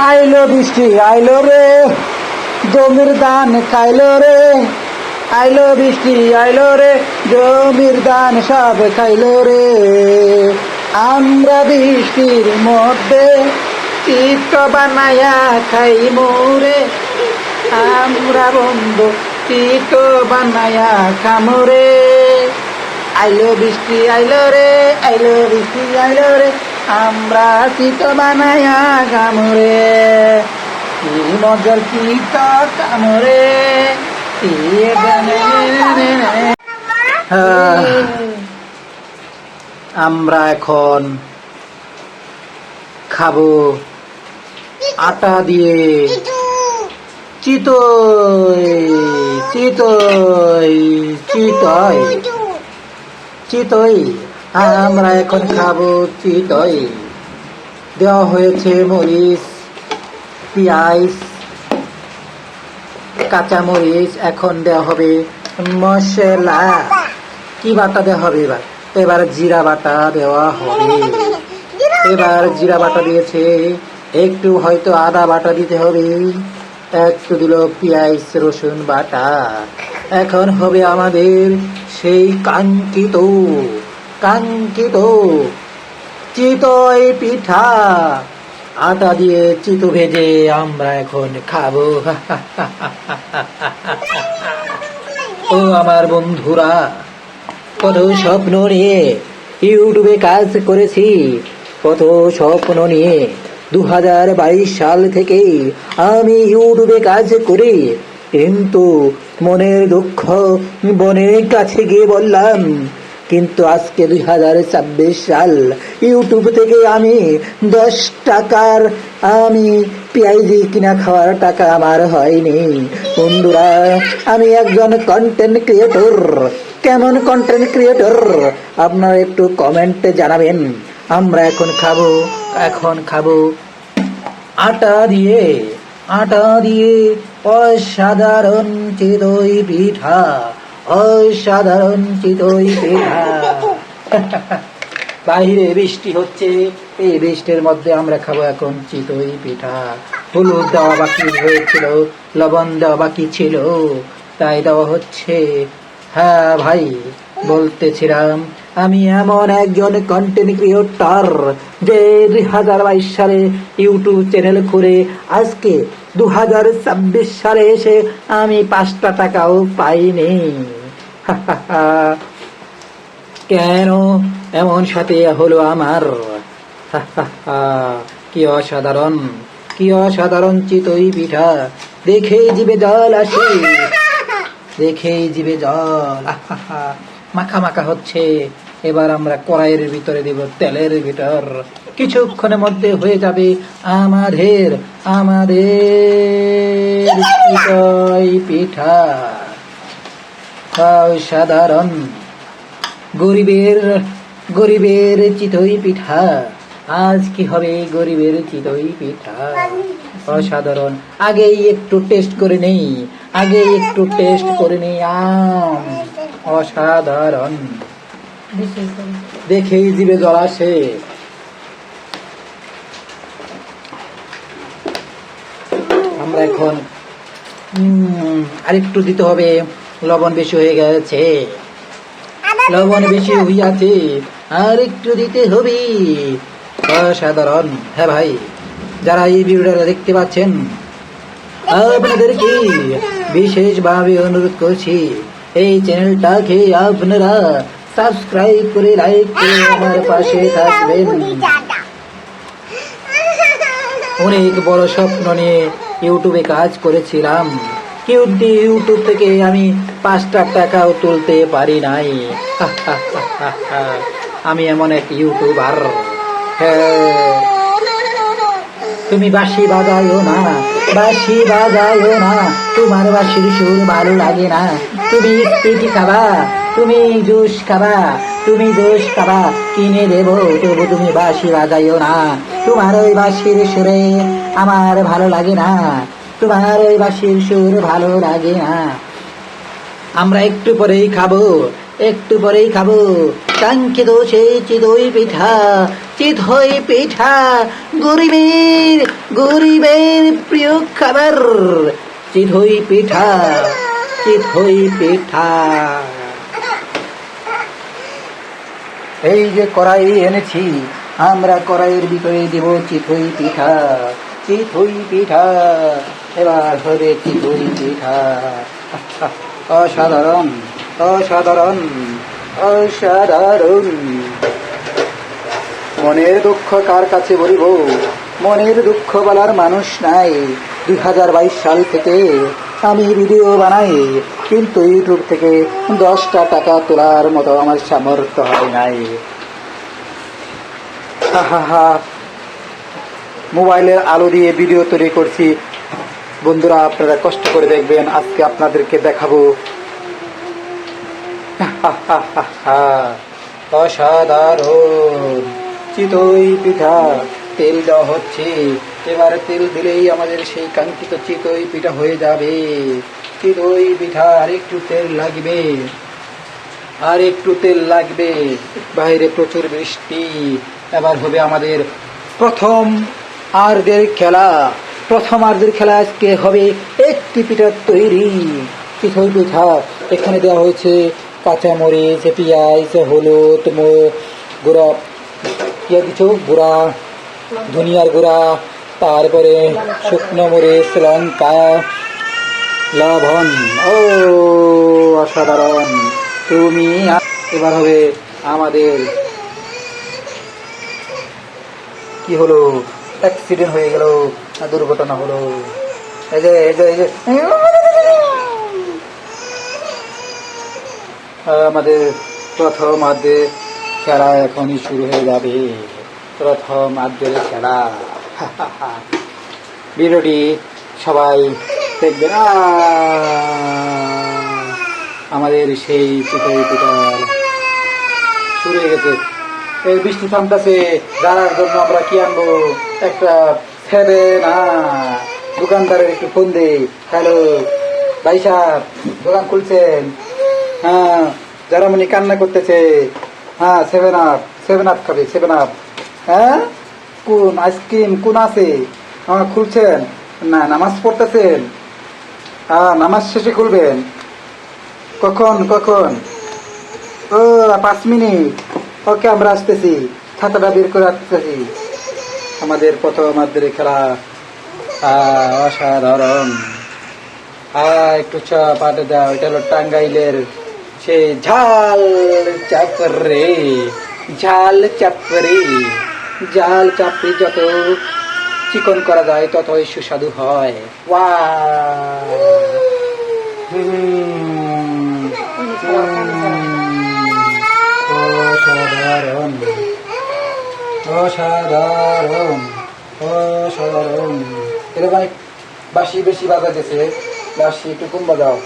আইলো বৃষ্টি আইলো রে, জমির ধান খাইলো রে। আইলো বৃষ্টি আইলো রে, জমির ধান সব খাইলো রে। আমরা বৃষ্টির মধ্যে চিত্র বানায়া খাই মোরে। আমরা বন্ধু চিত্র বানায়া খামরে। আইলো বৃষ্টি আইলো রে, আইলো বৃষ্টি আইলো রে, আমরা চিত্র বানায়া খামরে। কি মজার চিত্র কামরে। আমরা এখন খাবো আটা দিয়ে চিতই চিতই চিতই চিতই। আমরা এখন খাবো চিতই। দেওয়া হয়েছে মরিচ, পেঁয়াজ, কাঁচামরিচ। এখন দেওয়া হবে মশলা। কি বাটা দেওয়া হবে? এবার জিরা বাটা দেওয়া হবে। এবার জিরা বাটা দিয়েছে, একটু হয়তো আদা বাটা দিতে হবে, একটু দিল পেঁয়াজ রসুন বাটা। এখন হবে আমাদের সেই কাঙ্ক্ষিত কাঙ্ক্ষিত চিতই পিঠা। আটা দিয়ে চিতই ভেজে আমরা এখন খাবো। ও আমার বন্ধুরা, কত স্বপ্ন নিয়ে ইউটিউবে কাজ করেছি, কত স্বপ্ন নিয়ে 2022 সাল থেকে আমি ইউটিউবে কাজ করি। কিন্তু মনের দুঃখ বনের কাছে গিয়ে বললাম। কিন্তু আজকে 2026 সাল, ইউটিউব থেকে আমি 10 টাকার আমি পেঁয়াজি কিনা খাওয়ার টাকা আমার হয়নি। বন্ধুরা, আমি একজন কন্টেন্ট ক্রিয়েটর। কেমন কন্টেন্ট ক্রিয়েটর আপনারা একটু কমেন্টে জানাবেন। আমরা এখন খাবো আটা দিয়ে অসাধারণ চিতই পিঠা, অসাধারণ চিতই পিঠা। বাহিরে বৃষ্টি হচ্ছে, এই বৃষ্টির মধ্যে আমরা খাবো এখন চিতই পিঠা। হলুদ দেওয়া বাকি হয়েছিল, লবণ দেওয়া বাকি ছিল, তাই দেওয়া হচ্ছে। হ্যাঁ ভাই, বলতেছিলাম আমি এমন একজন কন্টেন্ট ক্রিয়েটর যে 2022 সালে ইউটিউব চ্যানেল করে আজকে 2026 সালে এসে আমি 5 টাকাও পাইনি। কেন এমন সাথে হলো আমার? কি অসাধারণ, কি অসাধারণ চিতই পিঠা। দেখেই জিভে জল আসে, দেখেই জিভে জল। মাখা মাখা হচ্ছে। এবার আমরা কড়াইয়ের ভিতরে দিব তেলের ভিতর। কিছুক্ষণের মধ্যে হয়ে যাবে আমাদের চিতই পিঠা। অসাধারণ, গরিবের চিতই পিঠা। আজ কি হবে গরিবের চিতই পিঠা? অসাধারণ। আগেই একটু টেস্ট করে নেই, অসাধারণ। দেখেই জিভে জল আসে। আমরা এখন আরেকটু দিতে হবে, লবণ বেশি হয়ে গেছে, লবণ বেশি হইয়াছে, আর একটু দিতে হবে। অসাধারণ। হ্যাঁ ভাই, যারা এই ভিডিওটা দেখতে পাচ্ছেন, আপনাদেরকে বিশেষভাবে অনুরোধ করছি, এই চ্যানেলটাকে আপনারা সাবস্ক্রাইব করে লাইক করে আমার পাশে থাকবেন। অনেক বড় স্বপ্ন নিয়ে ইউটিউবে কাজ করেছিলাম, কিন্তু ইউটিউব থেকে আমি 5 টাকাও তুলতে পারি নাই। আমি এমন এক ইউটিউবার। হ্যাঁ, তুমি বাঁশি বাজায়ো না, তোমার বাঁশির সুর ভালো লাগে না। তুমি স্পিটি খাবা, তুমি জুস খাবা, কিনে দেবো, তবু তুমি বাঁশি বাজায়ো না। তোমার ওই বাঁশির সুরে আমার ভালো লাগে না, তোমার ওই বাঁশির সুর ভালো লাগে না। আমরা একটু পরেই খাবো কাঙ্ক্ষিত সেই চিতই পিঠা, গরিবের গরিবের প্রিয় খাবার চিতই পিঠা, চিতই পিঠা। এই যে কড়াই এনেছি, আমরা কড়াইয়ের ভিতরে দেব চিতই পিঠা, চিতই পিঠা। এবার হবে চিতই পিঠা। অসাধারণ, অসাধারণ, অসাধারণ। মনের দুঃখ কার কাছে বলিব, মনের দুঃখ বলার মানুষ নাই। 2022 সাল থেকে আমি ভিডিও বানাই, কিন্তু ইউটিউব থেকে 10টা টাকা তোলার মতো আমার সামর্থ্য হয় নাই। মোবাইলের আলো দিয়ে ভিডিও তৈরি করছি। বন্ধুরা, আপনারা কষ্ট করে দেখবেন, আজকে আপনাদেরকে দেখাবো। অসাধারণ চিতই পিঠা। তেল দেওয়া হচ্ছে, এবারে তেল দিলেই আমাদের সেই কাঙ্ক্ষিত চিতই পিঠা হয়ে যাবে। চিতই পিঠা আর একটু তেল লাগবে, আর একটু তেল লাগবে। বাইরে প্রচুর বৃষ্টি। এবার হবে আমাদের প্রথম আর্দের খেলা। প্রথম আর্দের খেলা আজকে হবে একটি পিঠা তৈরি, চিতই পিঠা। এখানে দেওয়া হয়েছে কাঁচামরিচ, পেঁয়াজ, হলুদ, গুঁড়া, কি দিচ্ছ, গুঁড়া ধনিয়ার গুঁড়া, তারপরে শুকনো মরিচ, লঙ্কা, লবণ। ও অসাধারণ। তুমি এবার হবে আমাদের কি হলো, অ্যাক্সিডেন্ট হয়ে গেল, দুর্ঘটনা হলো। এই যে এই যে এই যে আমাদের প্রথম আর্ধের খেলা এখনই শুরু হয়ে যাবে। প্রথম আর্ধের খেলা। ভিডিওটি সবাই দেখবেন। আমাদের সেই চিতই পিঠার শুরু হয়ে গেছে। এই বৃষ্টি থামতেছে, জানার জন্য আমরা কি আনবো, একটা 7 দোকানদারের একটু ফোন দেই। হ্যালো ভাই সাহেব, দোকান খুলছেন? হ্যাঁ, যারা মনে কান্না করতেছে, হ্যাঁ 7 আপ খাবে, 7 আপ। হ্যাঁ, কোন আইসক্রিম কোন আছে? হ্যাঁ খুলছেন না? নামাজ পড়তেছেন? হ্যাঁ, নামাজ শেষে খুলবেন। কখন কখন? ও 5 মিনিট। ওকে, আমরা আসতেছি, ছাতাটা বের করে আসতেছি। আমাদের প্রথম আর্ধের খেলা। অসাধারণ। একটু চা পাঠে দাও। এটা হলো টাঙ্গাইলের সে ঝাল চাপড়ে, ঝাল চাপড়ে। ঝাল চাপড়ি যত চিকন করা যায় ততই সুস্বাদু হয়। অসাধারণ, অসাধারণ, অসাধারণ। এরকম বাঁশি বেশি বাজাতেছে, বাঁশি একটু কম বাজাও।